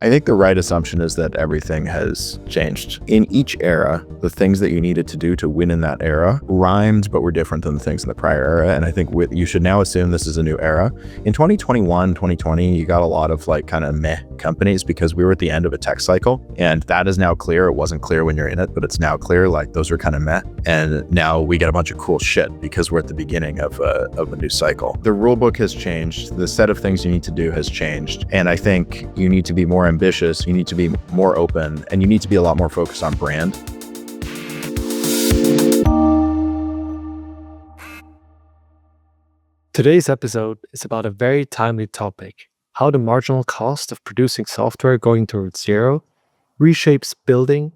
I think the right assumption is that everything has changed. In each era, the things that you needed to do to win in that era rhymed, but were different than the things in the prior era. And I think you should now assume this is a new era. In 2021, 2020, you got a lot of kind of meh companies because we were at the end of a tech cycle. And that is now clear. It wasn't clear when you're in it, but it's now clear. Those are kind of meh. And now we get a bunch of cool shit because we're at the beginning of a new cycle. The rulebook has changed. The set of things you need to do has changed. And I think you need to be more ambitious, you need to be more open, and you need to be a lot more focused on brand. Today's episode is about a very timely topic: how the marginal cost of producing software going towards zero reshapes building,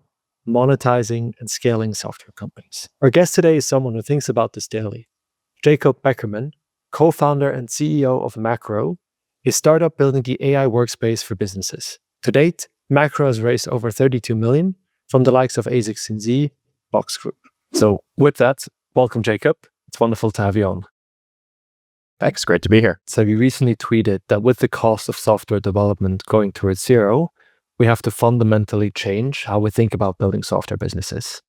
monetizing, and scaling software companies. Our guest today is someone who thinks about this daily. Jacob Beckerman, co-founder and CEO of Macro, a startup building the AI workspace for businesses. To date, Macro has raised over $32 million from the likes of ASICS, Box Group. So with that, welcome, Jacob. It's wonderful to have you on. Thanks, great to be here. So you recently tweeted that with the cost of software development going towards zero, we have to fundamentally change how we think about building software businesses.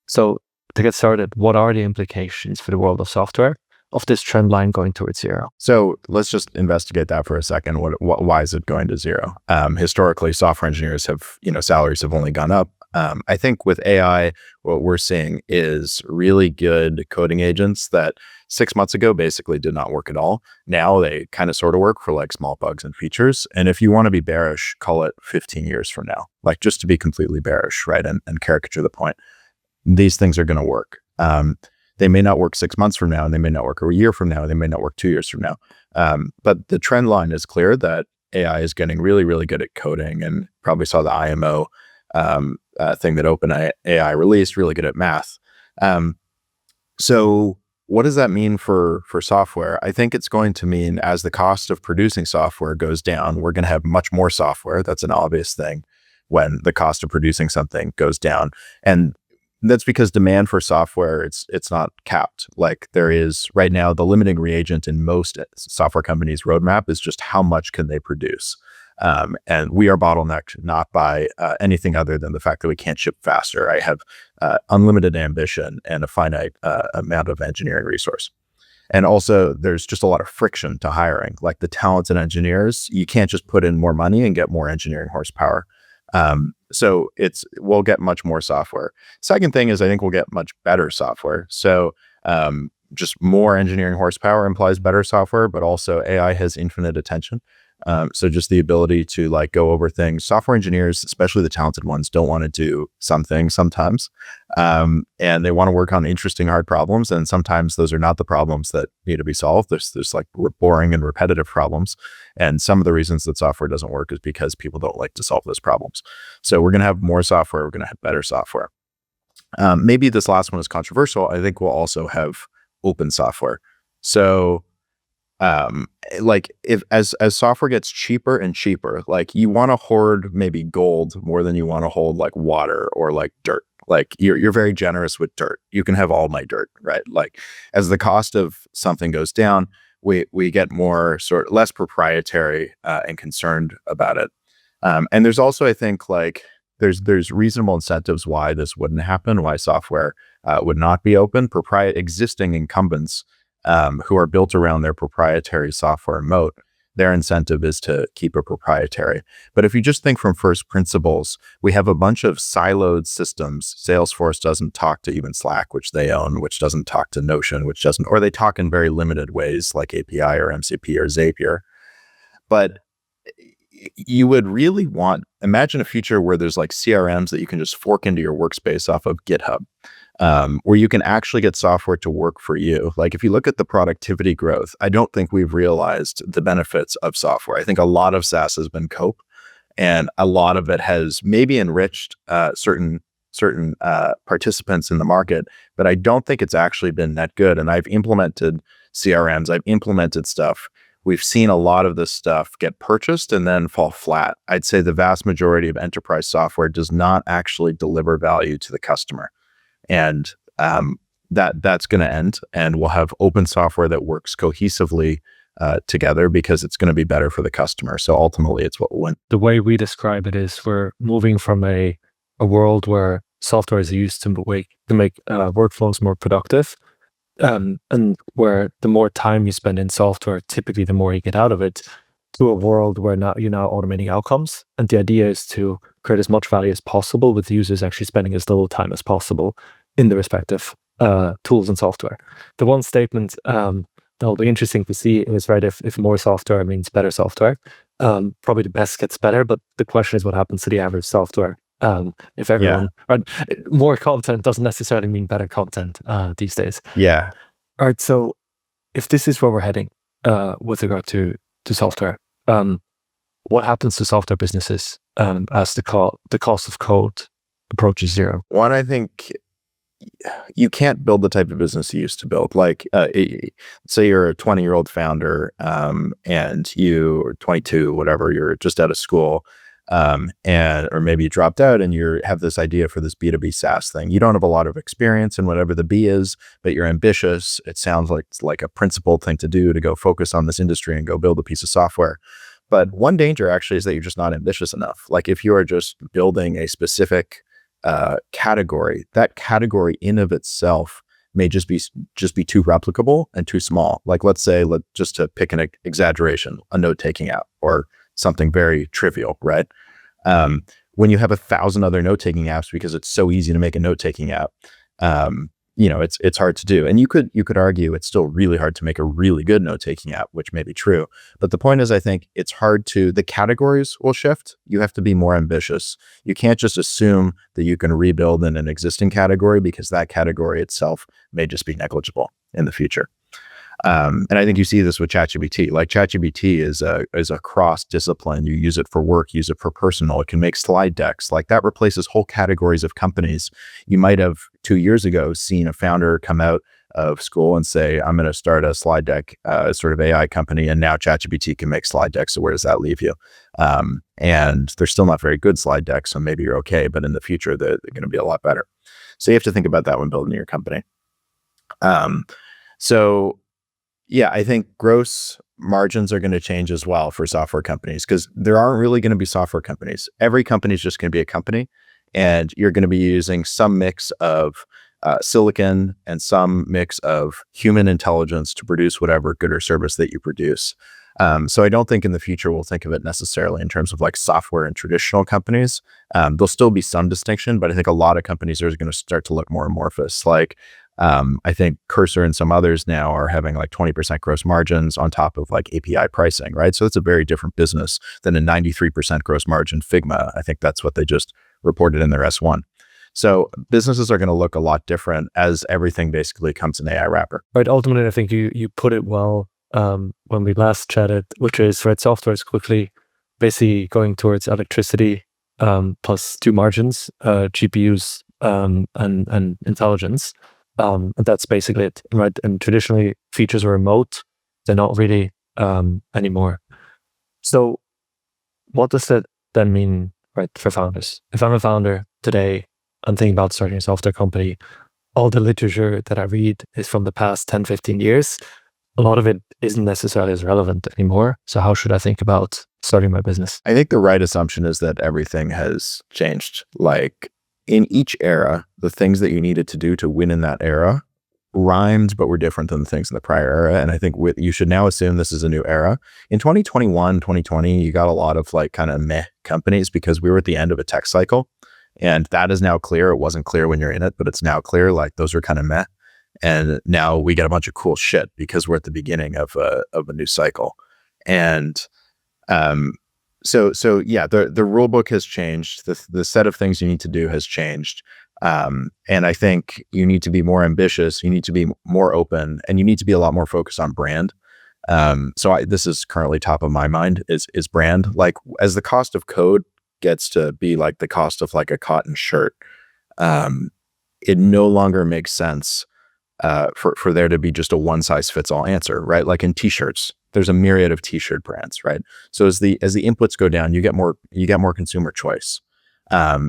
So to get started, what are the implications for the world of software of this trend line going towards zero? So let's just investigate that for a second. Why is it going to zero? Historically, software engineers have, salaries have only gone up. I think with AI, what we're seeing is really good coding agents that 6 months ago basically did not work at all. Now they kind of sort of work for small bugs and features. And if you want to be bearish, call it 15 years from now, just to be completely bearish, right? And caricature the point. These things are going to work. They may not work 6 months from now, and they may not work a year from now, and they may not work 2 years from now. But the trend line is clear that AI is getting really, really good at coding, and probably saw the IMO thing that OpenAI released, really good at math. So what does that mean for software? I think it's going to mean as the cost of producing software goes down, we're going to have much more software. That's an obvious thing when the cost of producing something goes down. And that's because demand for software, it's not capped. There is right now, the limiting reagent in most software companies' roadmap is just how much can they produce. And we are bottlenecked not by anything other than the fact that we can't ship faster. I have unlimited ambition and a finite amount of engineering resource. And also there's just a lot of friction to hiring. The talented engineers, you can't just put in more money and get more engineering horsepower. So we'll get much more software. Second thing is I think we'll get much better software. So just more engineering horsepower implies better software, but also AI has infinite attention. So just the ability to go over things. Software engineers, especially the talented ones, don't want to do something sometimes. And they want to work on interesting, hard problems. And sometimes those are not the problems that need to be solved. There's boring and repetitive problems. And some of the reasons that software doesn't work is because people don't like to solve those problems. So we're going to have more software. We're going to have better software. Maybe this last one is controversial. I think we'll also have open software. So if as software gets cheaper and cheaper, you want to hoard maybe gold more than you want to hold water or dirt. You're very generous with dirt. You can have all my dirt, right? As the cost of something goes down, we get more less proprietary and concerned about it. And there's also, I think, there's reasonable incentives why this wouldn't happen, why software would not be open. Existing incumbents who are built around their proprietary software moat, their incentive is to keep it proprietary. But if you just think from first principles, we have a bunch of siloed systems. Salesforce doesn't talk to even Slack, which they own, which doesn't talk to Notion, which doesn't, or they talk in very limited ways like API or MCP or Zapier. But you would really imagine a future where there's CRMs that you can just fork into your workspace off of GitHub. Where you can actually get software to work for you. If you look at the productivity growth, I don't think we've realized the benefits of software. I think a lot of SaaS has been cope, and a lot of it has maybe enriched certain participants in the market, but I don't think it's actually been that good. And I've implemented CRMs, I've implemented stuff. We've seen a lot of this stuff get purchased and then fall flat. I'd say the vast majority of enterprise software does not actually deliver value to the customer. And that's going to end, and we'll have open software that works cohesively together because it's going to be better for the customer. So ultimately, it's what will win. The way we describe it is we're moving from a world where software is used to make workflows more productive, and where the more time you spend in software, typically the more you get out of it, to a world where you're now automating outcomes. And the idea is to create as much value as possible with users actually spending as little time as possible in the respective tools and software. The one statement that'll be interesting to see is, right, if more software means better software, probably the best gets better, but the question is what happens to the average software? If everyone, right, more content doesn't necessarily mean better content these days. Yeah. All right, so if this is where we're heading with regard to software, what happens to software businesses as the cost of code approaches zero? One, I think you can't build the type of business you used to build. Like, say you're a 20-year-old founder, and you are 22, whatever, you're just out of school, or maybe you dropped out and you have this idea for this B2B SaaS thing. You don't have a lot of experience in whatever the B is, but you're ambitious. It sounds like it's like a principled thing to do, to go focus on this industry and go build a piece of software. But one danger actually is that you're just not ambitious enough. Like, if you are just building a specific category, that category in of itself may just be too replicable and too small. Like, let's say, just to pick an exaggeration, a note-taking app or something very trivial, right? When you have 1,000 other note-taking apps, because it's so easy to make a note-taking app, it's hard to do. And you could argue it's still really hard to make a really good note-taking app, which may be true. But the point is, I think it's hard the categories will shift. You have to be more ambitious. You can't just assume that you can rebuild in an existing category, because that category itself may just be negligible in the future. And I think you see this with ChatGPT. Like, ChatGPT is a cross discipline. You use it for work, use it for personal. It can make slide decks. Like, that replaces whole categories of companies. You might have 2 years ago seen a founder come out of school and say, I'm going to start a slide deck, sort of AI company. And now ChatGPT can make slide decks. So where does that leave you? And they're still not very good slide decks. So maybe you're okay, but in the future, they're going to be a lot better. So you have to think about that when building your company. Yeah, I think gross margins are going to change as well for software companies, because there aren't really going to be software companies. Every company is just going to be a company, and you're going to be using some mix of silicon and some mix of human intelligence to produce whatever good or service that you produce. So I don't think in the future we'll think of it necessarily in terms of like software and traditional companies. There'll still be some distinction, but I think a lot of companies are going to start to look more amorphous. Like, I think Cursor and some others now are having like 20% gross margins on top of like API pricing, right? So it's a very different business than a 93% gross margin Figma. I think that's what they just reported in their S1. So businesses are going to look a lot different as everything basically comes in AI wrapper. Right. Ultimately, I think you put it well when we last chatted, which is, right, software is quickly basically going towards electricity plus two margins, GPUs and intelligence. And that's basically it, right? And traditionally, features were remote. They're not really anymore. So what does that then mean, right, for founders? If I'm a founder today, I'm thinking about starting a software company. All the literature that I read is from the past 10, 15 years. A lot of it isn't necessarily as relevant anymore. So how should I think about starting my business? I think the right assumption is that everything has changed. Like, in each era, the things that you needed to do to win in that era rhymed, but were different than the things in the prior era. And I think you should now assume this is a new era. In 2021, 2020, you got a lot of like kind of meh companies because we were at the end of a tech cycle. And that is now clear. It wasn't clear when you're in it, but it's now clear. Like, those are kind of meh. And now we get a bunch of cool shit because we're at the beginning of a new cycle. And so yeah, the rule book has changed. The set of things you need to do has changed. And I think you need to be more ambitious. You need to be more open, and you need to be a lot more focused on brand. So this is currently top of my mind is brand. Like, as the cost of code gets to be like the cost of like a cotton shirt, it no longer makes sense for there to be just a one size fits all answer, right? Like in t-shirts, there's a myriad of t-shirt brands, right? So as the inputs go down, you get more consumer choice.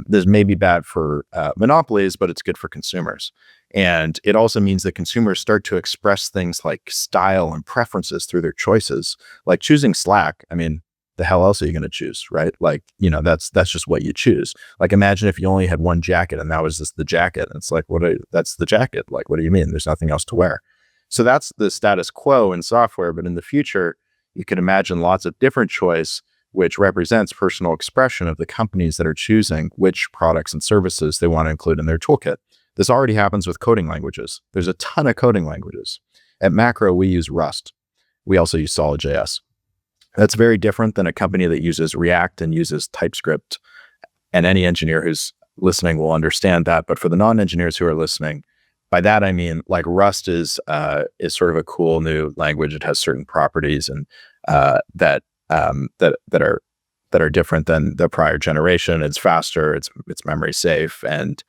This may be bad for monopolies, but it's good for consumers. And it also means that consumers start to express things like style and preferences through their choices. Like choosing Slack, I mean, the hell else are you going to choose, right? Like, that's just what you choose. Like, imagine if you only had one jacket and that was just the jacket. And it's like, that's the jacket. Like, what do you mean? There's nothing else to wear. So that's the status quo in software. But in the future, you can imagine lots of different choice, which represents personal expression of the companies that are choosing which products and services they want to include in their toolkit. This already happens with coding languages. There's a ton of coding languages. At Macro, we use Rust. We also use Solid.js. That's very different than a company that uses React and uses TypeScript. And any engineer who's listening will understand that. But for the non-engineers who are listening, by that I mean like Rust is sort of a cool new language. It has certain properties and that are different than the prior generation. It's faster. It's memory safe, and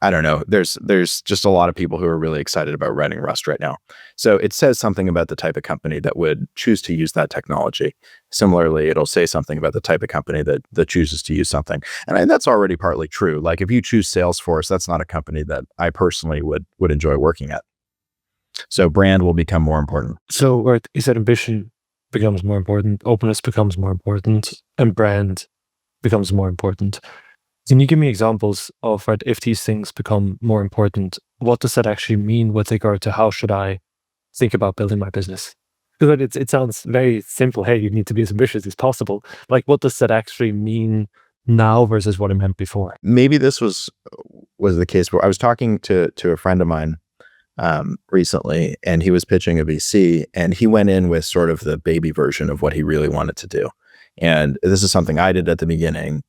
I don't know. There's just a lot of people who are really excited about writing Rust right now. So it says something about the type of company that would choose to use that technology. Similarly, it'll say something about the type of company that chooses to use something. And that's already partly true. Like if you choose Salesforce, that's not a company that I personally would enjoy working at. So brand will become more important. So you said ambition becomes more important, openness becomes more important, and brand becomes more important. Can you give me examples of if these things become more important, what does that actually mean with regard to how should I think about building my business? Because it sounds very simple. Hey, you need to be as ambitious as possible. Like, what does that actually mean now versus what it meant before? Maybe this was the case where I was talking to a friend of mine recently, and he was pitching a VC, and he went in with sort of the baby version of what he really wanted to do. And this is something I did at the beginning.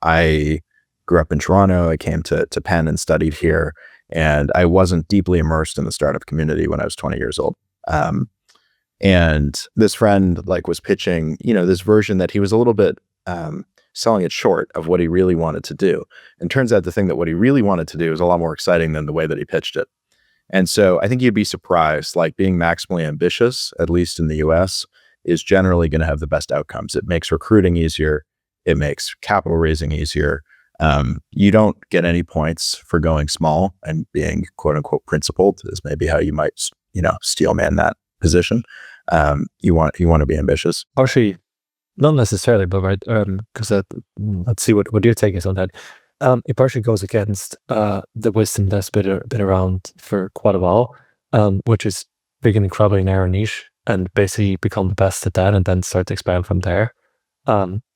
I grew up in Toronto. I came to Penn and studied here, and I wasn't deeply immersed in the startup community when I was 20 years old. And this friend was pitching, this version that he was a little bit selling it short of what he really wanted to do. And turns out the thing that what he really wanted to do was a lot more exciting than the way that he pitched it. And so I think you'd be surprised, being maximally ambitious, at least in the US, is generally going to have the best outcomes. It makes recruiting easier. It makes capital raising easier. You don't get any points for going small and being quote unquote principled, is maybe how you might, steelman that position. You want to be ambitious. Actually, not necessarily, but right, because let's see what your take is on that. It partially goes against the wisdom that's been around for quite a while, which is big and incredibly narrow niche and basically become the best at that and then start to expand from there.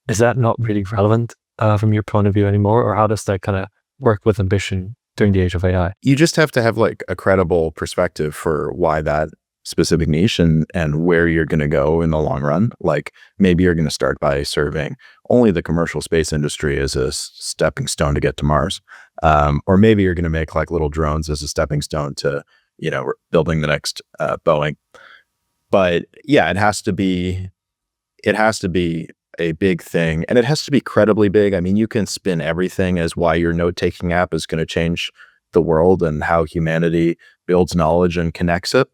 Is that not really relevant from your point of view anymore? Or how does that kind of work with ambition during the age of AI? You just have to have a credible perspective for why that specific niche and where you're going to go in the long run. Maybe you're going to start by serving only the commercial space industry as a stepping stone to get to Mars. Or maybe you're going to make little drones as a stepping stone to, building the next Boeing. But yeah, it has to be a big thing, and it has to be credibly big. I mean, you can spin everything as why your note-taking app is going to change the world and how humanity builds knowledge and connects it.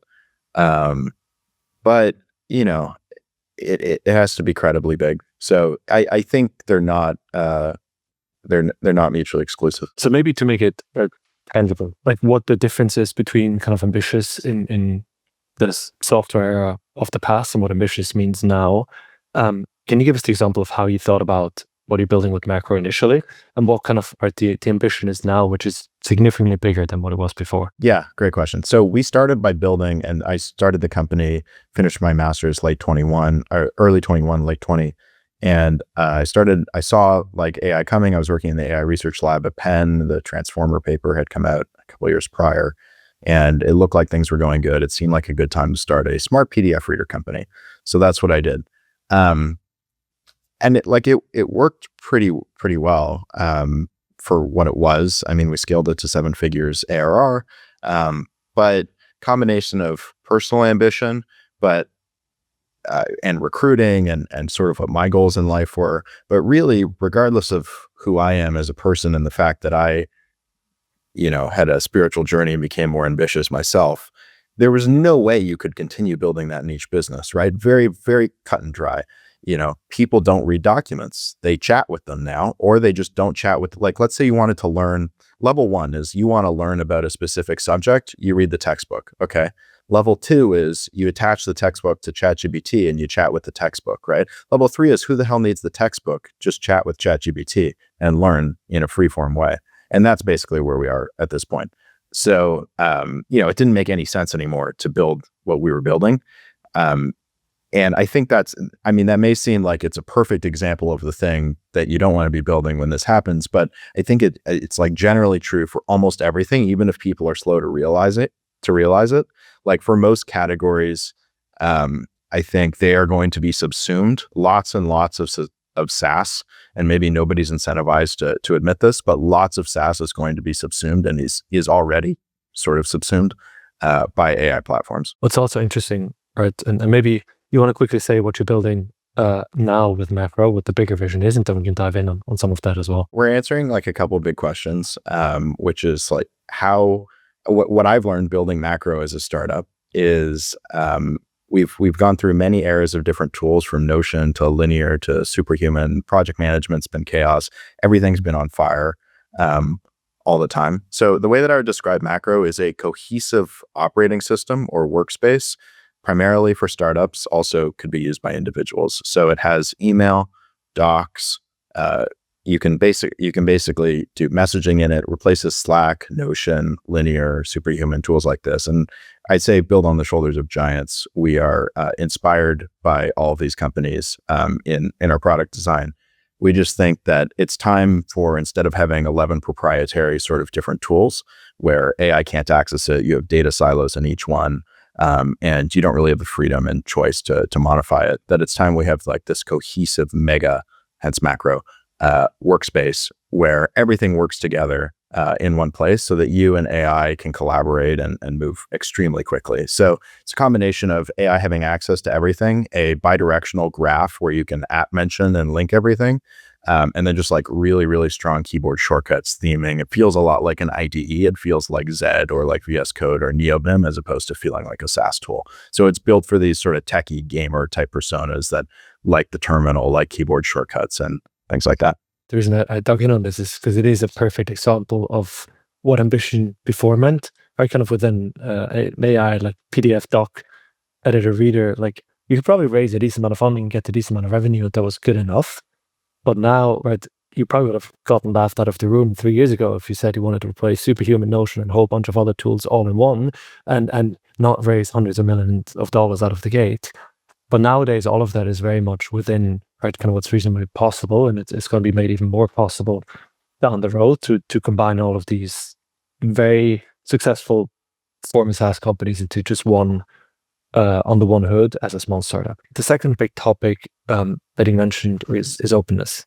But it has to be credibly big. So I think they're not mutually exclusive. So maybe to make it tangible, what the difference is between kind of ambitious in this software era of the past and what ambitious means now. Can you give us the example of how you thought about what you're building with Macro initially and what kind of the ambition is now, which is significantly bigger than what it was before? Yeah, great question. So we started by building, and I started the company, finished my master's late 21, or early 21, late 20. And I saw AI coming. I was working in the AI research lab at Penn. The Transformer paper had come out a couple years prior, and it looked like things were going good. It seemed like a good time to start a smart PDF reader company. So that's what I did. And it worked pretty well for what it was. I mean, we scaled it to 7 figures ARR, but combination of personal ambition, and recruiting and sort of what my goals in life were. But really, regardless of who I am as a person and the fact that I, had a spiritual journey and became more ambitious myself, there was no way you could continue building that niche business, right? Very, very cut and dry. People don't read documents. They chat with them now, or they just don't chat with, like, let's say you wanted to learn, level 1 is you want to learn about a specific subject, you read the textbook. Okay. Level 2 is you attach the textbook to ChatGPT and you chat with the textbook, right? Level 3 is who the hell needs the textbook? Just chat with ChatGPT and learn in a free-form way. And that's basically where we are at this point. So, it didn't make any sense anymore to build what we were building. And I think that may seem like it's a perfect example of the thing that you don't want to be building when this happens, but I think it's like generally true for almost everything, even if people are slow to realize it. Like for most categories, I think they are going to be subsumed. Lots and lots of SaaS, and maybe nobody's incentivized to admit this, but lots of SaaS is going to be subsumed and is already sort of subsumed by AI platforms. What's also interesting, right? And maybe you want to quickly say what you're building now with Macro, what the bigger vision is, and then we can dive in on some of that as well. We're answering like a couple of big questions, which is like what I've learned building Macro as a startup is we've gone through many eras of different tools, from Notion to Linear to Superhuman. Project management's been chaos. Everything's been on fire all the time. So the way that I would describe Macro is a cohesive operating system or workspace, primarily for startups, also could be used by individuals. So it has email, docs. You can basically do messaging in it, replaces Slack, Notion, Linear, Superhuman, tools like this. And I'd say build on the shoulders of giants. We are inspired by all of these companies in our product design. We just think that it's time for, instead of having 11 proprietary sort of different tools where AI can't access it, you have data silos in each one. And you don't really have the freedom and choice to modify it, that it's time we have like this cohesive mega, hence Macro, workspace where everything works together in one place so that you and AI can collaborate and move extremely quickly. So it's a combination of AI having access to everything, a bidirectional graph where you can app mention and link everything, and then just like really, really strong keyboard shortcuts, theming. It feels a lot like an IDE. It feels like Zed or like VS Code or NeoVim, as opposed to feeling like a SaaS tool. So it's built for these sort of techie gamer type personas that like the terminal, like keyboard shortcuts and things like that. The reason I dug in on this is because it is a perfect example of what ambition before meant, right? Kind of within AI, like PDF doc, editor, reader, like you could probably raise a decent amount of funding and get a decent amount of revenue that was good enough. But now, right, you probably would have gotten laughed out of the room 3 years ago if you said you wanted to replace Superhuman, Notion, and a whole bunch of other tools all in one and not raise hundreds of millions of dollars out of the gate. But nowadays, all of that is very much within, right, kind of what's reasonably possible, and it's going to be made even more possible down the road to combine all of these very successful former SaaS companies into just one under one hood as a small startup. The second big topic that you mentioned is openness.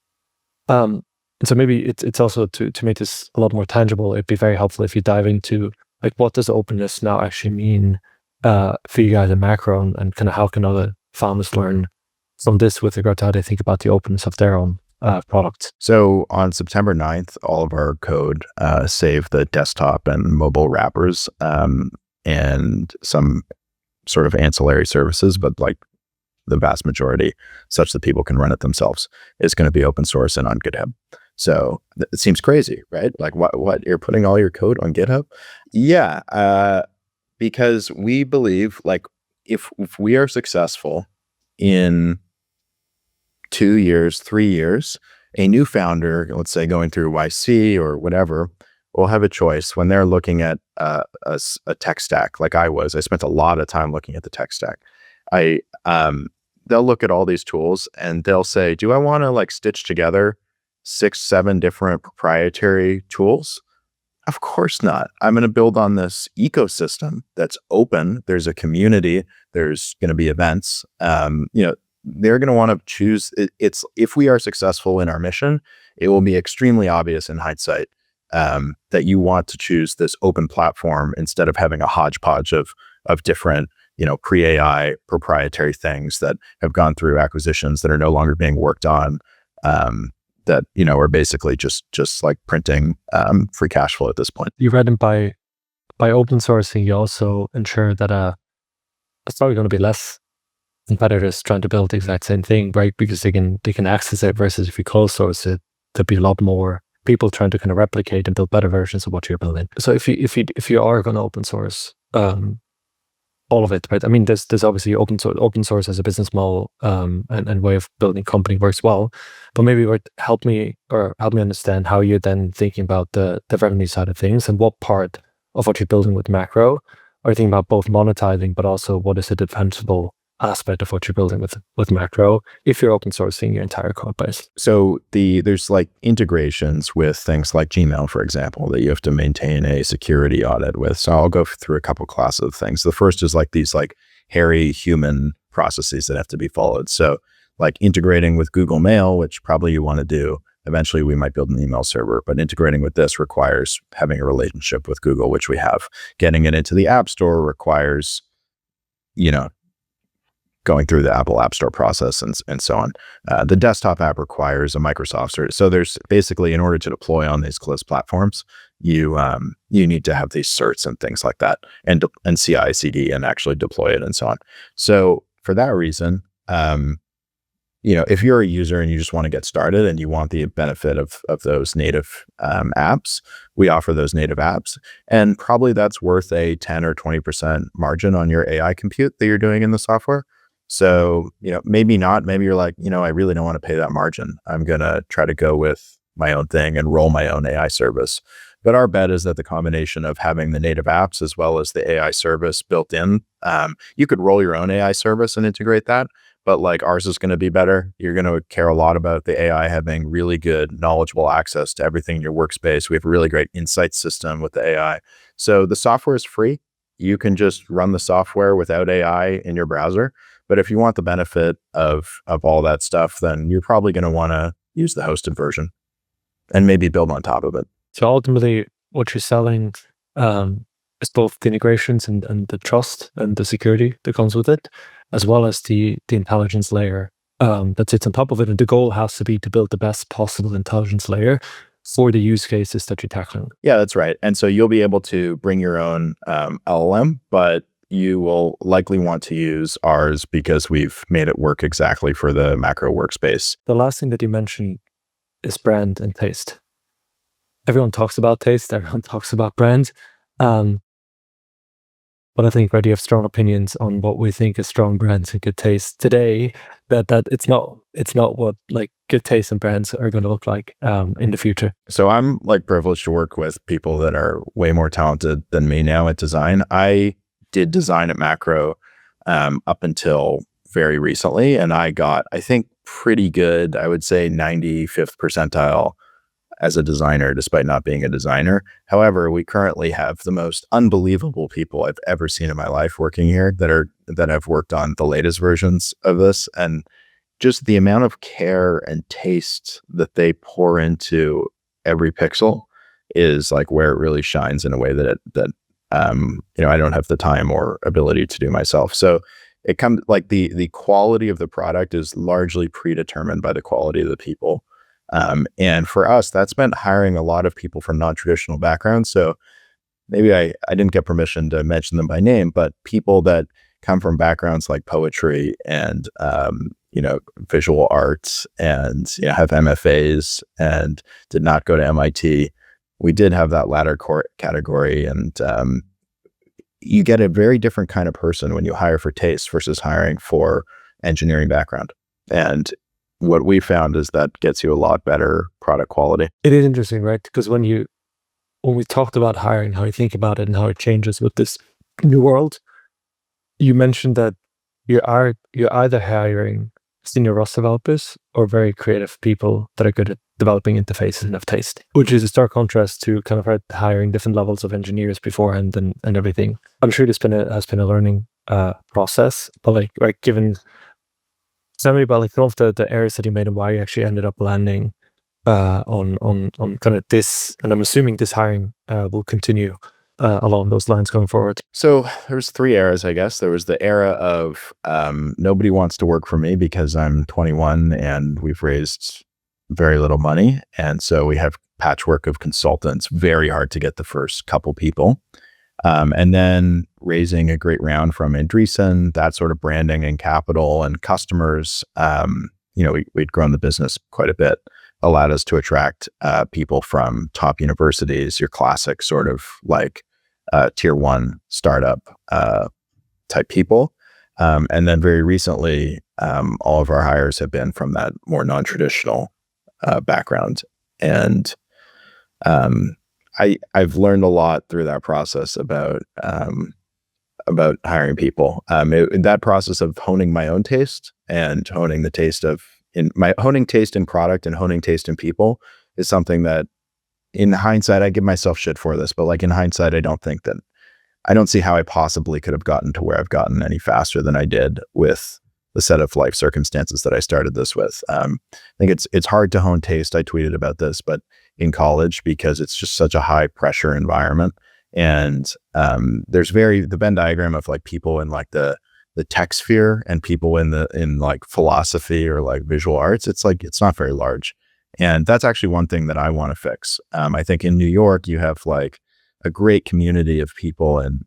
And so maybe it's also to make this a lot more tangible, it'd be very helpful if you dive into like what does openness now actually mean for you guys in Macro, and kind of how can other founders learn from this with regard to how they think about the openness of their own product. So on September 9th, all of our code saved the desktop and mobile wrappers and some sort of ancillary services, but like the vast majority, such that people can run it themselves, is going to be open source and on GitHub. So it seems crazy, right? Like what you're putting all your code on GitHub? Yeah, because we believe like if we are successful in 2 years, 3 years, a new founder, let's say going through YC or whatever, will have a choice when they're looking at a tech stack. Like I spent a lot of time looking at the tech stack. They'll look at all these tools and they'll say, do I want to like stitch together 6, 7 different proprietary tools? Of course not. I'm going to build on this ecosystem that's open. There's a community. There's going to be events. They're going to want to choose. If we are successful in our mission, it will be extremely obvious in hindsight that you want to choose this open platform instead of having a hodgepodge of different, pre-AI proprietary things that have gone through acquisitions that are no longer being worked on. That are basically just like printing free cash flow at this point. You read them by open sourcing. You also ensure that it's probably going to be less competitors trying to build the exact same thing, right? Because they can access it, versus if you close source it, there'd be a lot more people trying to kind of replicate and build better versions of what you're building. So if you are going to open source all of it, right? I mean, there's obviously open source as a business model and way of building company works well, but maybe help me understand how you're then thinking about the revenue side of things, and what part of what you're building with macro are you thinking about both monetizing, but also what is the defensible aspect of what you're building with macro if you're open sourcing your entire code base. So there's like integrations with things like Gmail, for example, that you have to maintain a security audit with. So I'll go through a couple classes of things. The first is like these like hairy human processes that have to be followed. So like integrating with Google Mail, which probably you want to do. Eventually we might build an email server, but integrating with this requires having a relationship with Google, which we have. Getting it into the App Store requires, going through the Apple App Store process and so on. The desktop app requires a Microsoft cert. So there's basically, in order to deploy on these closed platforms, you need to have these certs and things like that, and CI/CD, and actually deploy it and so on. So for that reason, if you're a user and you just want to get started and you want the benefit of those native apps, we offer those native apps, and probably that's worth a 10 or 20% margin on your AI compute that you're doing in the software. So, maybe not, maybe you're like, I really don't want to pay that margin. I'm going to try to go with my own thing and roll my own AI service. But our bet is that the combination of having the native apps as well as the AI service built in, you could roll your own AI service and integrate that, but like ours is going to be better. You're going to care a lot about the AI having really good, knowledgeable access to everything in your workspace. We have a really great insight system with the AI. So the software is free. You can just run the software without AI in your browser. But if you want the benefit of all that stuff, then you're probably going to want to use the hosted version and maybe build on top of it. So ultimately, what you're selling is both the integrations and the trust and the security that comes with it, as well as the intelligence layer that sits on top of it. And the goal has to be to build the best possible intelligence layer for the use cases that you're tackling. Yeah, that's right. And so you'll be able to bring your own LLM, but you will likely want to use ours because we've made it work exactly for the macro workspace. The last thing that you mentioned is brand and taste. Everyone talks about taste, everyone talks about brand. But I think, right, you have strong opinions on what we think is strong brands and good taste today, that it's not what like good taste and brands are going to look like in the future. So I'm like privileged to work with people that are way more talented than me now at design. I did design at macro up until very recently, and I got, I think, pretty good, I would say 95th percentile as a designer, despite not being a designer. However, we currently have the most unbelievable people I've ever seen in my life working here that have worked on the latest versions of this, and just the amount of care and taste that they pour into every pixel is like where it really shines in a way that I don't have the time or ability to do myself. So it comes like the quality of the product is largely predetermined by the quality of the people. And for us, that's meant hiring a lot of people from non-traditional backgrounds. So maybe I didn't get permission to mention them by name, but people that come from backgrounds like poetry and, visual arts and, have MFAs and did not go to MIT. We did have that latter category, and you get a very different kind of person when you hire for taste versus hiring for engineering background. And what we found is that gets you a lot better product quality. It is interesting, right? Because when we talked about hiring, how you think about it and how it changes with this new world, you mentioned that you're either hiring senior Rust developers or very creative people that are good at developing interfaces and have taste, which is a stark contrast to kind of hiring different levels of engineers beforehand and everything. I'm sure this has been a learning process, but tell me about some of the errors that you made and why you actually ended up landing on kind of this, and I'm assuming this hiring will continue along those lines going forward. So there's 3 eras, I guess. There was the era of nobody wants to work for me because I'm 21 and we've raised very little money. And so we have patchwork of consultants, very hard to get the first couple people. And then raising a great round from Andreessen, that sort of branding and capital and customers. We'd grown the business quite a bit, allowed us to attract people from top universities, your classic sort of like tier one startup type people. And then very recently, all of our hires have been from that more non-traditional background. And I've learned a lot through that process about hiring people. In that process of honing my own taste and honing taste in product and honing taste in people is something that, in hindsight, I give myself shit for this, but like in hindsight, I don't see how I possibly could have gotten to where I've gotten any faster than I did with the set of life circumstances that I started this with. I think it's hard to hone taste. I tweeted about this, but in college, because it's just such a high pressure environment. And there's the Venn diagram of like people in like the tech sphere and people in like philosophy or like visual arts. It's not very large. And that's actually one thing that I want to fix. I think in New York, you have like a great community of people in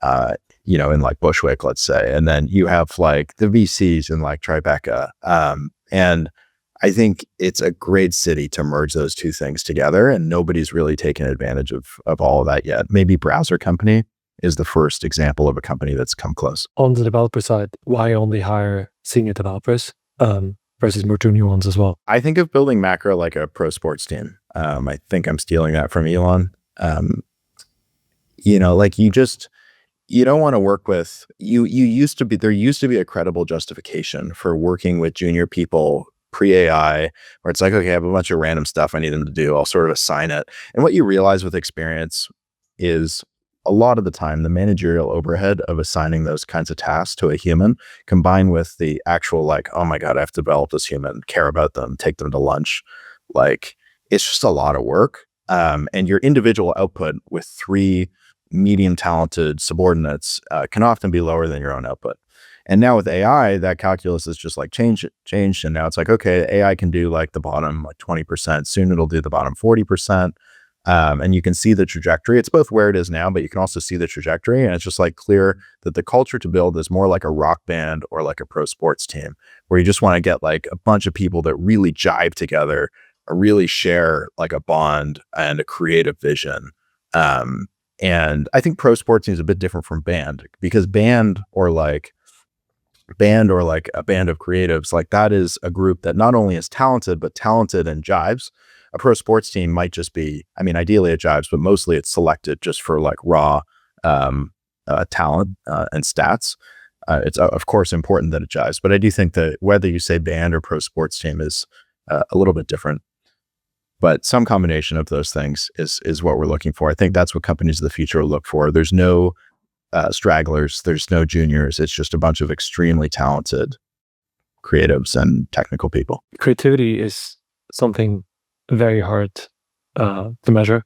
like Bushwick, let's say. And then you have like the VCs in like Tribeca. And I think it's a great city to merge those two things together. And nobody's really taken advantage of all of that yet. Maybe Browser Company is the first example of a company that's come close. On the developer side, why only hire senior developers versus more junior ones as well? I think of building macro like a pro sports team. I think I'm stealing that from Elon. Like you don't want to work with, there used to be a credible justification for working with junior people pre-AI, where it's like, okay, I have a bunch of random stuff I need them to do. I'll sort of assign it. And what you realize with experience is a lot of the time, the managerial overhead of assigning those kinds of tasks to a human, combined with the actual like, oh my God, I have to develop this human, care about them, take them to lunch. Like, it's just a lot of work. And your individual output with 3 medium talented subordinates can often be lower than your own output. And now with AI, that calculus is just like changed. And now it's like, okay, AI can do like the bottom like 20%. Soon it'll do the bottom 40%. And you can see the trajectory. It's both where it is now, but you can also see the trajectory. And it's just like clear that the culture to build is more like a rock band or like a pro sports team, where you just want to get like a bunch of people that really jive together, or really share like a bond and a creative vision. And I think pro sports team is a bit different from band, because band or like a band of creatives, like that is a group that not only is talented, but talented and jives. A pro sports team might just be, I mean, ideally it jives, but mostly it's selected just for like raw talent and stats. It's of course important that it jives, but I do think that whether you say band or pro sports team is a little bit different. But some combination of those things is what we're looking for. I think that's what companies of the future will look for. There's no stragglers, there's no juniors. It's just a bunch of extremely talented creatives and technical people. Creativity is something very hard to measure.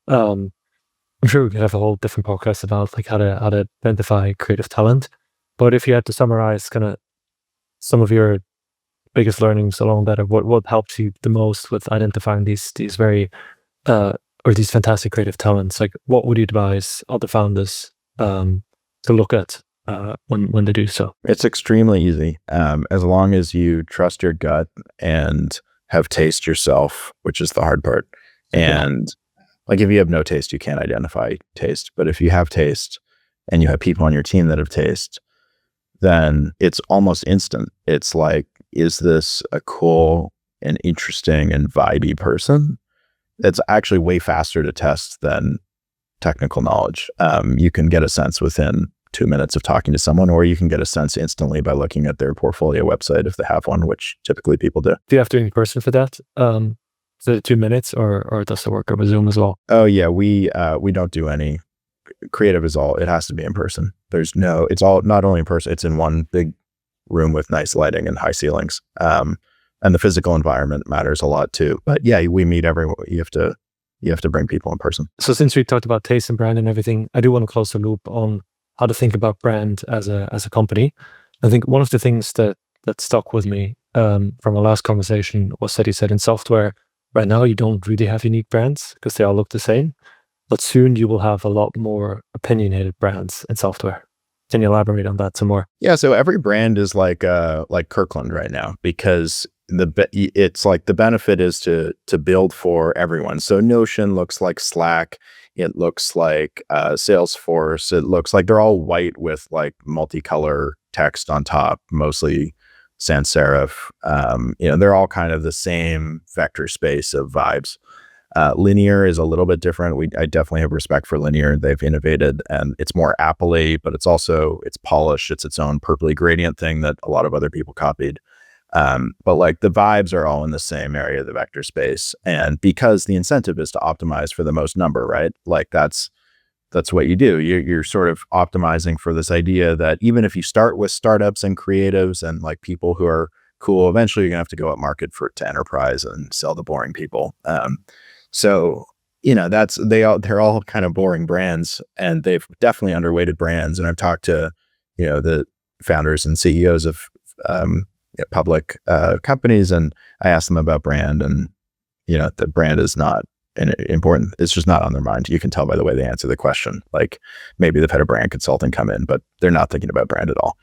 I'm sure we could have a whole different podcast about like how to identify creative talent. But if you had to summarize kind of some of your biggest learnings along that, or what helped you the most with identifying these very or these fantastic creative talents, like what would you advise other founders to look at when they do so? It's extremely easy, as long as you trust your gut and have taste yourself, which is the hard part. And like if you have no taste, you can't identify taste. But if you have taste and you have people on your team that have taste, then it's almost instant. It's like, is this a cool and interesting and vibey person? It's actually way faster to test than technical knowledge. You can get a sense within 2 minutes of talking to someone, or you can get a sense instantly by looking at their portfolio website if they have one, which typically people do. Do you have to be in person for that? Is it 2 minutes, or does it work over Zoom as well? Oh yeah, we don't do any creative. It has to be in person. It's all not only in person, it's in one big room with nice lighting and high ceilings. And the physical environment matters a lot too. But yeah, we meet everyone. You have to bring people in person. So since we talked about taste and brand and everything, I do want to close the loop on how to think about brand as a company. I think one of the things that stuck with me from our last conversation was that you said in software right now you don't really have unique brands because they all look the same. but soon you will have a lot more opinionated brands in software. Can you elaborate on that some more? Yeah, so every brand is like Kirkland right now, because it's like the benefit is to build for everyone. So Notion looks like Slack, it looks like Salesforce, it looks like they're all white with like multicolor text on top, mostly sans serif. They're all kind of the same vector space of vibes. Linear is a little bit different. I definitely have respect for Linear. They've innovated, and it's more Apple-y, but it's polished. It's its own purpley gradient thing that a lot of other people copied. But like the vibes are all in the same area of the vector space. And because the incentive is to optimize for the most number, right? Like that's what you do. You're sort of optimizing for this idea that even if you start with startups and creatives and like people who are cool, eventually you're gonna have to go up market to enterprise and sell the boring people. So, they're all kind of boring brands, and they've definitely underweighted brands. And I've talked to, the founders and CEOs of public companies, and I asked them about brand, and, the brand is not important. It's just not on their mind. You can tell by the way they answer the question. Like maybe they've had a brand consultant come in, but they're not thinking about brand at all.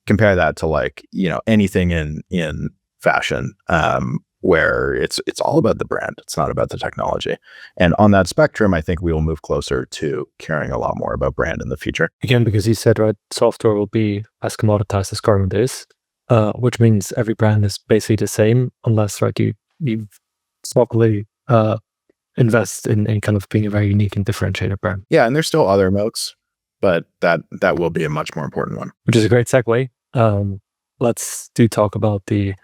Compare that to like, anything in fashion, where it's all about the brand. It's not about the technology. And on that spectrum, I think we will move closer to caring a lot more about brand in the future. Again, because you said, right, software will be as commoditized as garment is, which means every brand is basically the same, unless, right, you properly invest in kind of being a very unique and differentiated brand. Yeah, and there's still other moats, but that will be a much more important one. Which is a great segue. Let's talk about the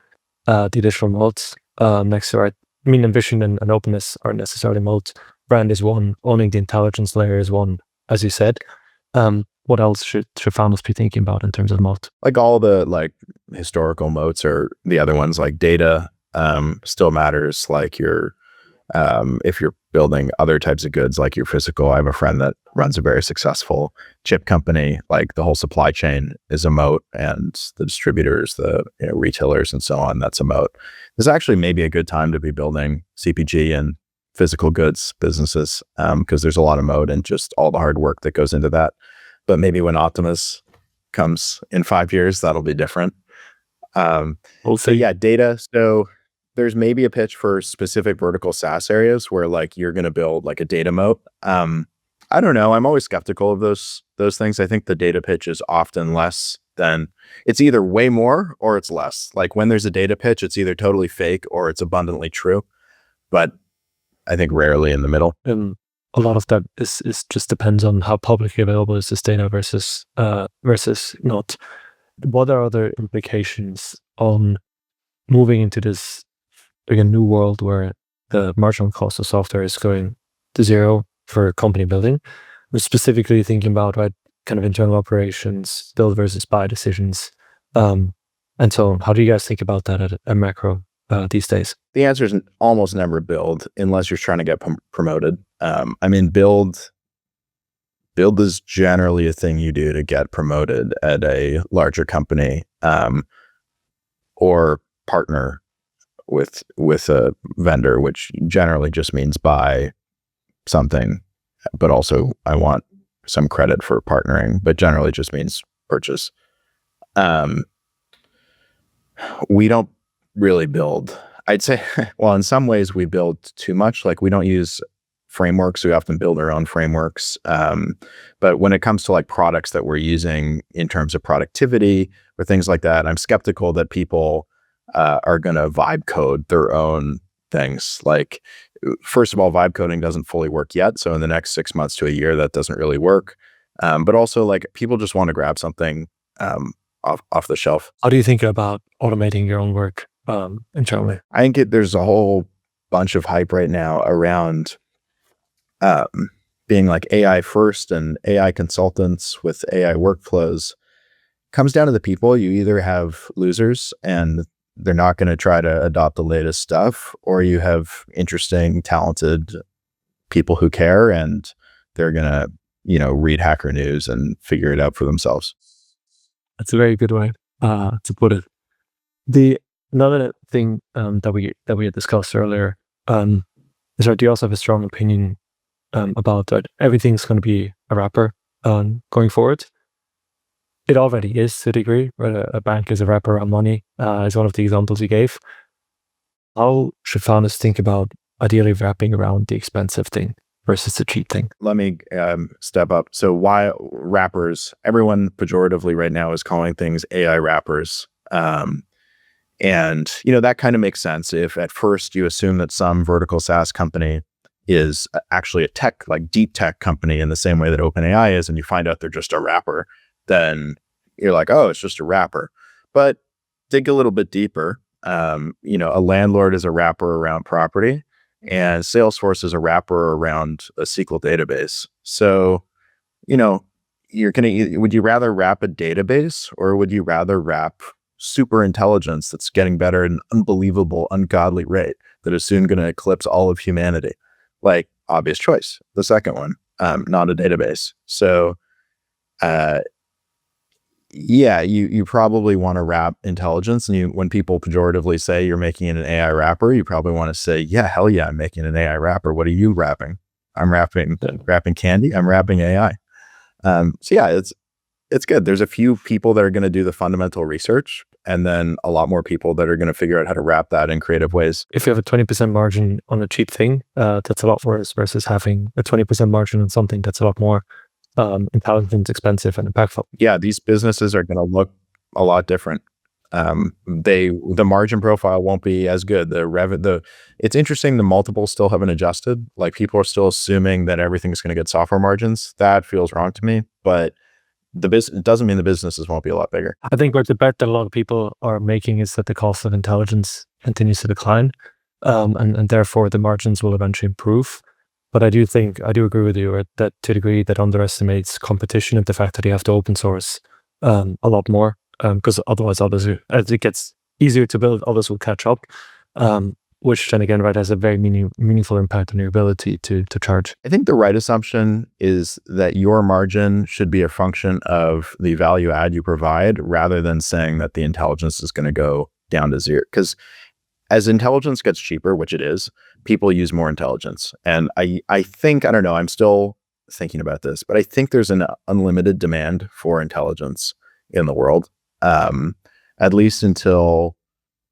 additional moats next to it. I mean, ambition and openness aren't necessarily moats. Brand is one. Owning the intelligence layer is one, as you said. What else should founders be thinking about in terms of moat? Like all the like historical moats are the other ones. Like data still matters. Like if you're building other types of goods, like your physical, I have a friend that runs a very successful chip company. Like the whole supply chain is a moat, and the distributors, the retailers and so on, that's a moat. This is actually maybe a good time to be building CPG and physical goods businesses, because there's a lot of moat and just all the hard work that goes into that. But maybe when Optimus comes in 5 years, that'll be different. We'll So see. yeah, data. So there's maybe a pitch for specific vertical SaaS areas where like you're going to build like a data moat. I don't know. I'm always skeptical of those things. I think the data pitch is often less than, it's either way more or it's less. Like when there's a data pitch, it's either totally fake or it's abundantly true. But I think rarely in the middle. A lot of that is just depends on how publicly available is this data versus not. What are other implications on moving into this a new world where the marginal cost of software is going to zero for company building? We're specifically thinking about, right, kind of internal operations, build versus buy decisions, and so on. How do you guys think about that at a macro these days? The answer is almost never build unless you're trying to get promoted. I mean, build is generally a thing you do to get promoted at a larger company, or partner with a vendor, which generally just means buy something, but also I want some credit for partnering, but generally just means purchase. We don't really build. I'd say, well, in some ways we build too much. Like we don't use frameworks. We often build our own frameworks. But when it comes to like products that we're using in terms of productivity or things like that, I'm skeptical that people are going to vibe code their own things. Like, first of all, vibe coding doesn't fully work yet. So in the next 6 months to a year, that doesn't really work. But also like people just want to grab something off the shelf. How do you think about automating your own work internally? I think there's a whole bunch of hype right now around being like AI first and AI consultants with AI workflows. Comes down to the people. You either have losers and they're not going to try to adopt the latest stuff, or you have interesting, talented people who care and they're going to, read Hacker News and figure it out for themselves. That's a very good way to put it. Another thing that we had discussed earlier is that you also have a strong opinion about that everything's going to be a wrapper going forward. It already is to a degree, right? A bank is a wrapper around money, is one of the examples you gave. How should founders think about ideally wrapping around the expensive thing versus the cheap thing? Let me step up. So why wrappers? Everyone pejoratively right now is calling things AI wrappers. And, that kind of makes sense. If at first you assume that some vertical SaaS company is actually a tech, like deep tech company in the same way that OpenAI is, and you find out they're just a wrapper, then you're like, oh, it's just a wrapper. But dig a little bit deeper. A landlord is a wrapper around property, and Salesforce is a wrapper around a SQL database. So, would you rather wrap a database, or would you rather wrap super intelligence that's getting better at an unbelievable, ungodly rate that is soon going to eclipse all of humanity? Like, obvious choice, the second one, not a database. So, you probably want to wrap intelligence. And when people pejoratively say you're making it an AI wrapper, you probably want to say, yeah, hell yeah, I'm making an AI wrapper. What are you wrapping? I'm wrapping candy. I'm wrapping AI. It's good. There's a few people that are going to do the fundamental research, and then a lot more people that are going to figure out how to wrap that in creative ways. If you have a 20% margin on a cheap thing, that's a lot worse versus having a 20% margin on something that's a lot more intelligent, expensive, and impactful. Yeah, these businesses are going to look a lot different. The margin profile won't be as good. It's interesting. The multiples still haven't adjusted. Like, people are still assuming that everything's going to get software margins. That feels wrong to me, but it doesn't mean the businesses won't be a lot bigger. I think what the bet that a lot of people are making is that the cost of intelligence continues to decline, and therefore the margins will eventually improve. But I do agree with you that to a degree that underestimates competition and the fact that you have to open source a lot more, because otherwise others, as it gets easier to build, others will catch up. Which then again, right, has a very meaningful impact on your ability to charge. I think the right assumption is that your margin should be a function of the value add you provide, rather than saying that the intelligence is going to go down to zero. Because as intelligence gets cheaper, which it is, people use more intelligence. And I think, I don't know, I'm still thinking about this, but I think there's an unlimited demand for intelligence in the world, at least until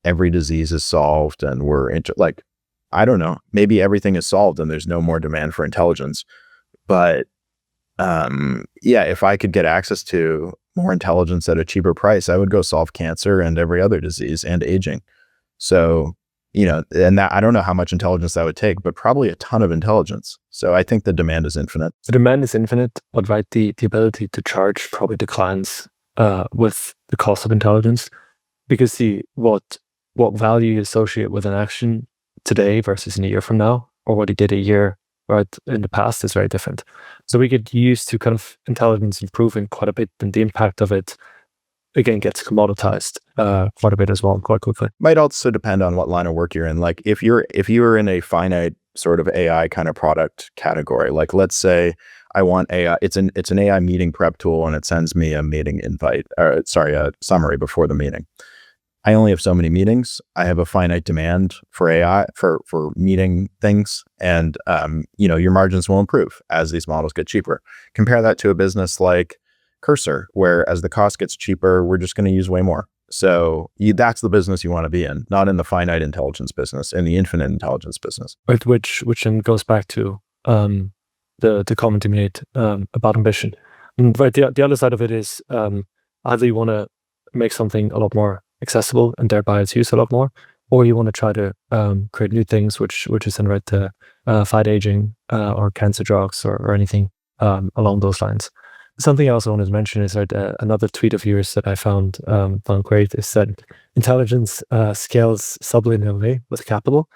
every disease is solved and I don't know, maybe everything is solved and there's no more demand for intelligence. But if I could get access to more intelligence at a cheaper price, I would go solve cancer and every other disease and aging. So, and that, I don't know how much intelligence that would take, but probably a ton of intelligence. So I think the demand is infinite. The demand is infinite, but right, the ability to charge probably declines with the cost of intelligence, because what value you associate with an action today versus in a year from now, or what you did a year right in the past, is very different. So we get used to kind of intelligence improving quite a bit, and the impact of it again gets commoditized quite a bit as well, quite quickly. Might also depend on what line of work you're in. Like, if you are in a finite sort of AI kind of product category, like let's say I want AI, it's an AI meeting prep tool, and it sends me a meeting invite, a summary before the meeting. I only have so many meetings. I have a finite demand for AI for meeting things, and your margins will improve as these models get cheaper. Compare that to a business like Cursor, where as the cost gets cheaper, we're just going to use way more. So that's the business you want to be in, not in the finite intelligence business, in the infinite intelligence business. Right, which then goes back to the comment you made about ambition. Right, the other side of it is either you want to make something a lot more accessible and thereby it's used a lot more, or you want to try to create new things, which is then right to fight aging or cancer drugs or anything along those lines. Something else I wanted to mention is that another tweet of yours that I found great is that intelligence scales sublinearly with capital,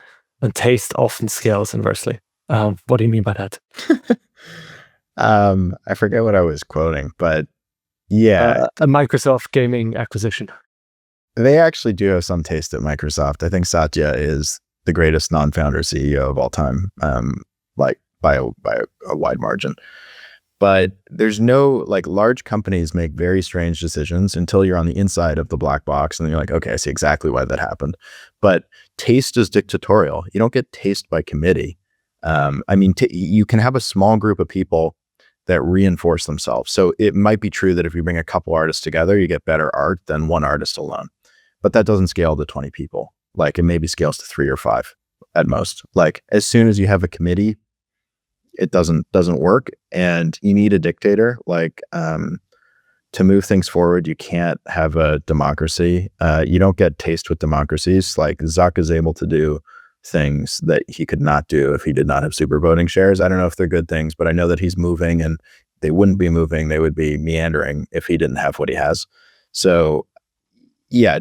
and taste often scales inversely. What do you mean by that? I forget what I was quoting, but yeah. A Microsoft gaming acquisition. They actually do have some taste at Microsoft. I think Satya is the greatest non-founder CEO of all time, by a wide margin. But there's no, large companies make very strange decisions until you're on the inside of the black box and you're like, okay, I see exactly why that happened. But taste is dictatorial. You don't get taste by committee. I mean, you can have a small group of people that reinforce themselves. So it might be true that if you bring a couple artists together, you get better art than one artist alone. But that doesn't scale to 20 people. Like it maybe scales to 3 or 5 at most. Like as soon as you have a committee, it doesn't work. And you need a dictator. Like to move things forward, you can't have a democracy. You don't get taste with democracies. Like Zuck is able to do things that he could not do if he did not have super voting shares. I don't know if they're good things, but I know that he's moving, and they wouldn't be moving. They would be meandering if he didn't have what he has. So yeah,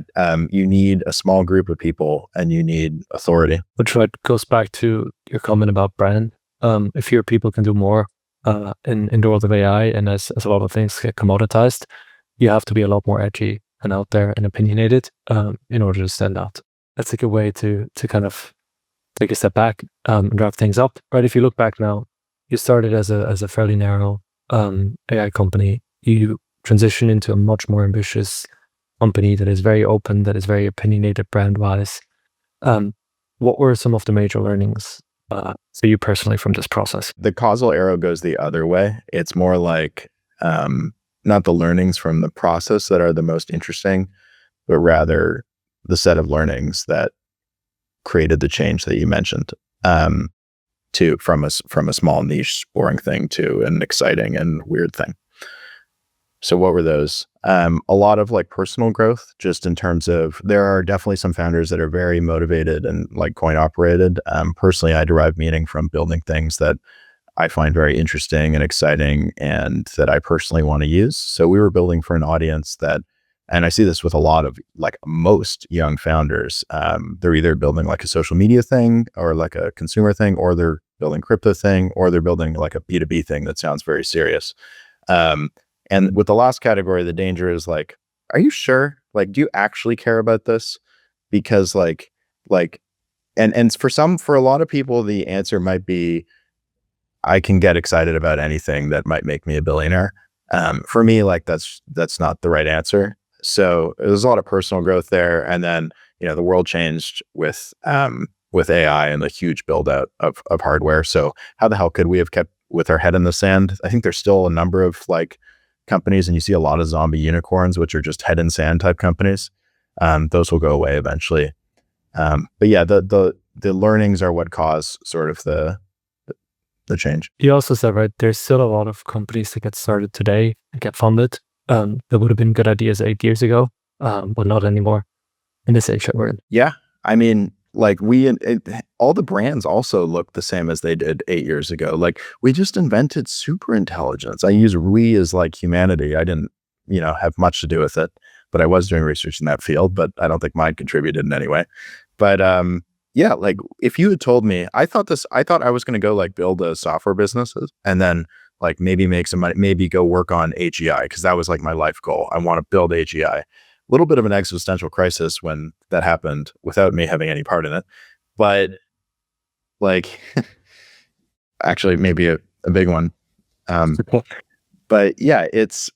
you need a small group of people and you need authority. Which goes back to your comment about brand. If fewer people can do more in the world of AI, and as a lot of things get commoditized, you have to be a lot more edgy and out there and opinionated in order to stand out. That's a good way to kind of take a step back and wrap things up. Right? If you look back now, you started as a fairly narrow AI company. You transition into a much more ambitious company that is very open, that is very opinionated brand-wise. What were some of the major learnings for you personally from this process? The causal arrow goes the other way. It's more like not the learnings from the process that are the most interesting, but rather the set of learnings that created the change that you mentioned, from a small niche boring thing to an exciting and weird thing. So what were those? A lot of like personal growth, just in terms of, there are definitely some founders that are very motivated and like coin operated. Personally, I derive meaning from building things that I find very interesting and exciting and that I personally want to use. So we were building for an audience that, and I see this with a lot of like most young founders, they're either building like a social media thing or like a consumer thing, or they're building crypto thing, or they're building like a B2B thing that sounds very serious. And with the last category, the danger is like, are you sure? Like, do you actually care about this? Because and for a lot of people, the answer might be, I can get excited about anything that might make me a billionaire. For me, like that's not the right answer. So there's a lot of personal growth there. And then, the world changed with AI and the huge build out of hardware. So how the hell could we have kept with our head in the sand? I think there's still a number of like companies, and you see a lot of zombie unicorns, which are just head in sand type companies. Those will go away eventually. But yeah, the learnings are what cause sort of the change. You also said, right, there's still a lot of companies that get started today and get funded that would have been good ideas 8 years ago, but not anymore in this age that we're in. Yeah. I mean, like all the brands also look the same as they did 8 years ago. Like we just invented superintelligence. I use we as like humanity. I didn't, have much to do with it, but I was doing research in that field, but I don't think mine contributed in any way. But yeah, like if you had told me, I thought I was going to go like build a software businesses and then like maybe make some money, maybe go work on AGI, because that was like my life goal. I want to build AGI. A little bit of an existential crisis when that happened without me having any part in it. But like, actually maybe a big one. But yeah, it's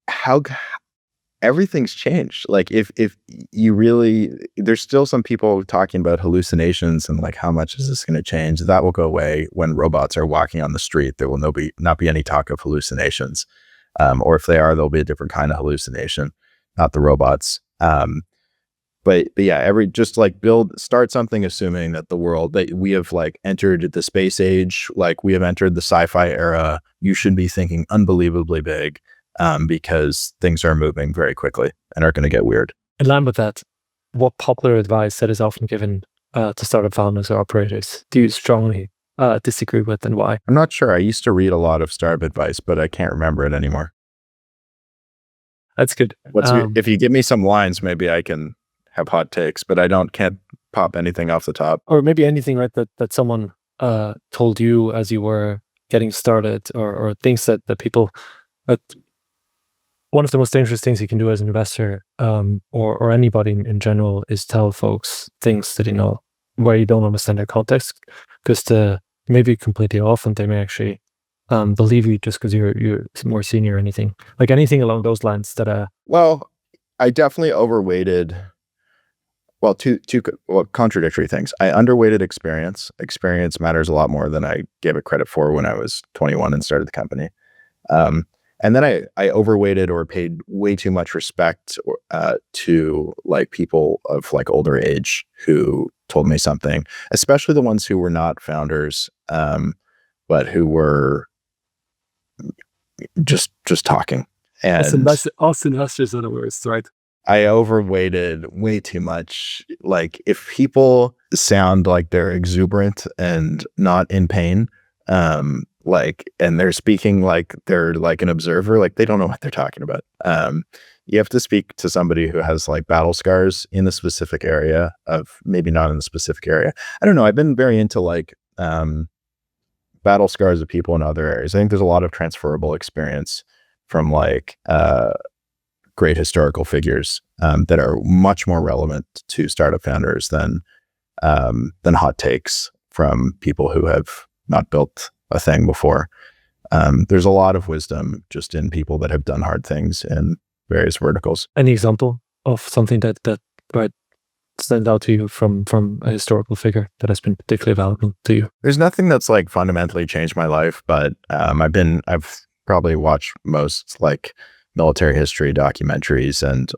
how everything's changed. Like if you really, there's still some people talking about hallucinations and like, how much is this going to change? That will go away when robots are walking on the street. There will not be any talk of hallucinations. Or if they are, there'll be a different kind of hallucination, not the robots. But yeah, just like start something assuming that the world, that we have like entered the space age, like we have entered the sci-fi era. You should be thinking unbelievably big, because things are moving very quickly and are going to get weird. In line with that, what popular advice that is often given to startup founders or operators do you strongly disagree with, and why? I'm not sure. I used to read a lot of startup advice, but I can't remember it anymore. That's good. If you give me some lines, maybe I can have hot takes, but can't pop anything off the top. Or maybe anything, right, that someone told you as you were getting started, or things that people. One of the most dangerous things you can do as an investor, or anybody in general, is tell folks things that where you don't understand their context, because to maybe completely off, and they may actually believe you just because you're more senior or anything. Like anything along those lines that Well, I definitely overweighted. contradictory things. I underweighted experience. Experience matters a lot more than I gave it credit for when I was 21 and started the company. And then I overweighted or paid way too much respect to like people of like older age who told me something, especially the ones who were not founders, but who were just talking. And us investors are the worst, right? I overweighted way too much. Like if people sound like they're exuberant and not in pain, like, and they're speaking like they're like an observer, like they don't know what they're talking about. You have to speak to somebody who has like battle scars in the specific area of maybe not in the specific area. I don't know. I've been very into like, battle scars of people in other areas. I think there's a lot of transferable experience from like, great historical figures that are much more relevant to startup founders than hot takes from people who have not built a thing before. There's a lot of wisdom just in people that have done hard things in various verticals. Any example of something that right stands out to you from a historical figure that has been particularly valuable to you? There's nothing that's like fundamentally changed my life, but I've probably watched most like military history documentaries and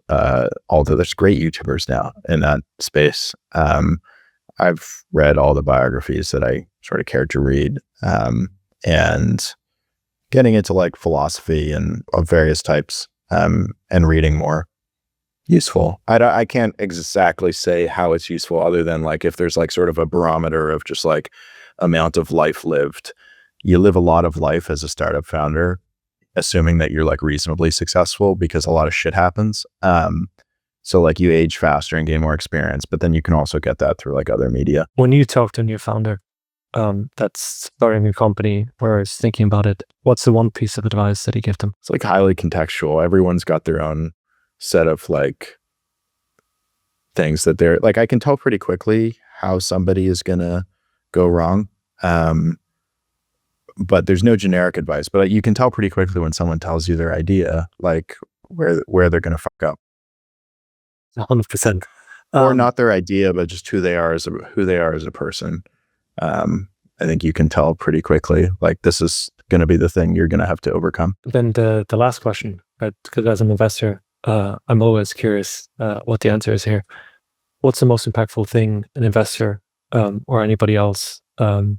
there's great YouTubers now in that space. I've read all the biographies that I sort of cared to read, and getting into like philosophy and of various types, and reading more useful. I can't exactly say how it's useful other than like if there's like sort of a barometer of just like amount of life lived. You live a lot of life as a startup founder, assuming that you're like reasonably successful because a lot of shit happens. So like you age faster and gain more experience, but then you can also get that through like other media. When you talk to a new founder that's starting a company or is thinking about it, what's the one piece of advice that you give them? It's like highly contextual. Everyone's got their own set of like things that they're like, I can tell pretty quickly how somebody is gonna go wrong. But there's no generic advice, but you can tell pretty quickly when someone tells you their idea, like where they're going to fuck up. 100%. Or not their idea, but just who they are as a person. I think you can tell pretty quickly, like this is going to be the thing you're going to have to overcome. Then the last question, right? Because as an investor, I'm always curious what the answer is here. What's the most impactful thing an investor or anybody else, the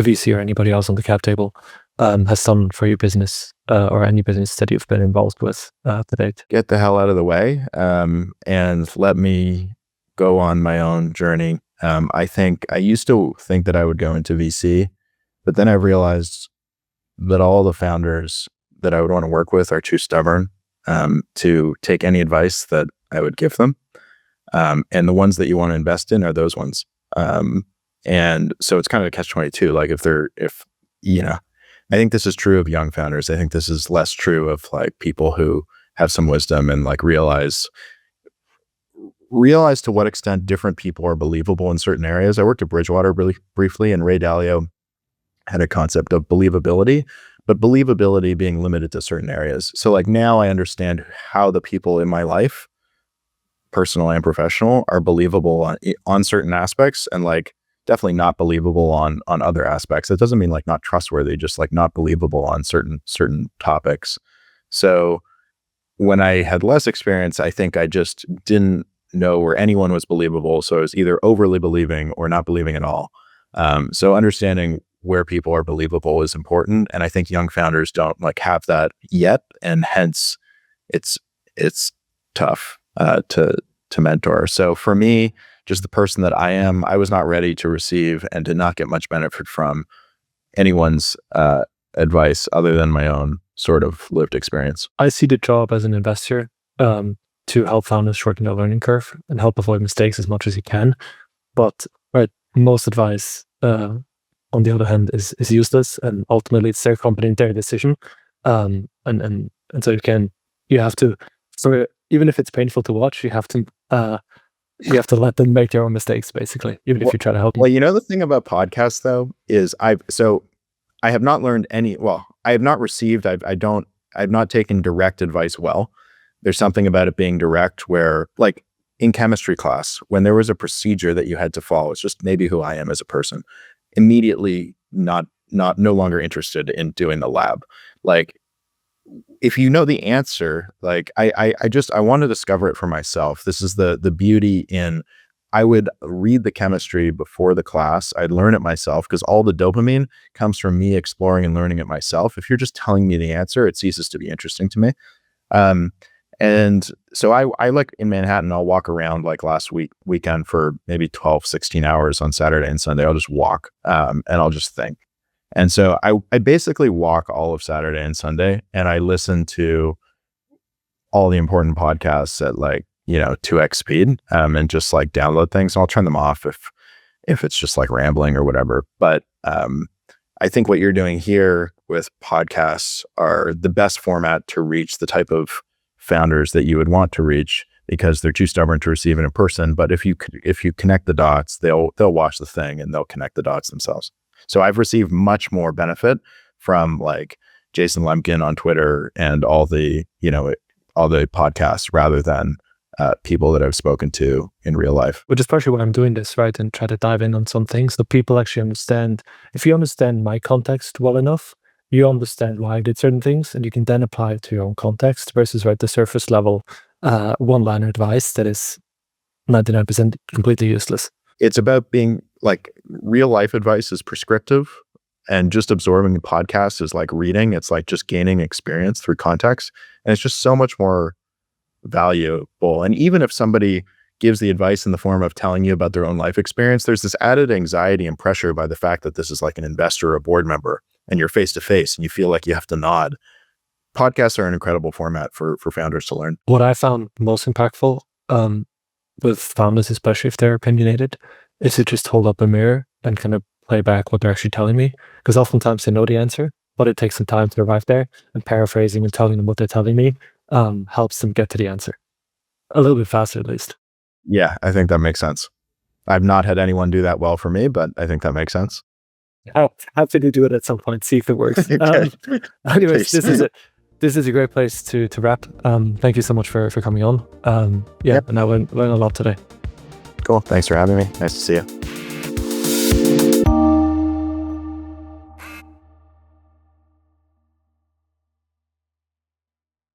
VC or anybody else on the cap table, has done for your business or any business that you've been involved with to date? Get the hell out of the way and let me go on my own journey. I used to think that I would go into VC, but then I realized that all the founders that I would want to work with are too stubborn to take any advice that I would give them. And the ones that you want to invest in are those ones. And so it's kind of a catch-22. Like I think this is true of young founders. I think this is less true of like people who have some wisdom and like realize to what extent different people are believable in certain areas. I worked at Bridgewater really briefly, and Ray Dalio had a concept of believability, but believability being limited to certain areas. So like now I understand how the people in my life, personal and professional, are believable on certain aspects, and like definitely not believable on other aspects. It doesn't mean like not trustworthy, just like not believable on certain topics. So when I had less experience, I think I just didn't know where anyone was believable. So I was either overly believing or not believing at all. So understanding where people are believable is important. And I think young founders don't like have that yet. And hence it's tough to mentor. So for me, just the person that I am, I was not ready to receive and did not get much benefit from anyone's advice other than my own sort of lived experience. I see the job as an investor to help founders shorten their learning curve and help avoid mistakes as much as you can. But right, most advice, on the other hand, is useless, and ultimately it's their company and their decision. And so you have to, so even if it's painful to watch, you have to let them make their own mistakes, basically, even if you try to help them. Well, the thing about podcasts though is I have not learned I have not received, I've not taken direct advice well. There's something about it being direct where like in chemistry class, when there was a procedure that you had to follow, it's just maybe who I am as a person, immediately no longer interested in doing the lab. Like, if you know the answer, like I want to discover it for myself. This is the beauty in, I would read the chemistry before the class. I'd learn it myself because all the dopamine comes from me exploring and learning it myself. If you're just telling me the answer, it ceases to be interesting to me. And so I like in Manhattan, I'll walk around like last weekend for maybe 12, 16 hours on Saturday and Sunday. I'll just walk, and I'll just think. And so I basically walk all of Saturday and Sunday, and I listen to all the important podcasts at like, 2x speed, and just like download things. And I'll turn them off if it's just like rambling or whatever. But I think what you're doing here with podcasts are the best format to reach the type of founders that you would want to reach, because they're too stubborn to receive it in person. But if you connect the dots, they'll watch the thing and they'll connect the dots themselves. So I've received much more benefit from like Jason Lemkin on Twitter and all the podcasts rather than people that I've spoken to in real life. Which is partially why I'm doing this, right? And try to dive in on some things so people actually understand. If you understand my context well enough, you understand why I did certain things, and you can then apply it to your own context versus the surface level one-liner advice that is 99% completely useless. It's about being like, real life advice is prescriptive, and just absorbing the podcast is like reading. It's like just gaining experience through context. And it's just so much more valuable. And even if somebody gives the advice in the form of telling you about their own life experience, there's this added anxiety and pressure by the fact that this is like an investor or a board member and you're face to face and you feel like you have to nod. Podcasts are an incredible format for founders to learn. What I found most impactful with founders, especially if they're opinionated, is to just hold up a mirror and kind of play back what they're actually telling me. Because oftentimes they know the answer, but it takes some time to arrive there, and paraphrasing and telling them what they're telling me helps them get to the answer a little bit faster, at least. Yeah, I think that makes sense. I've not had anyone do that well for me, but I think that makes sense. Happy to do it at some point, see if it works. Anyways, this is a great place to wrap. Thank you so much for coming on. And I learned a lot today. Cool. Thanks for having me. Nice to see you.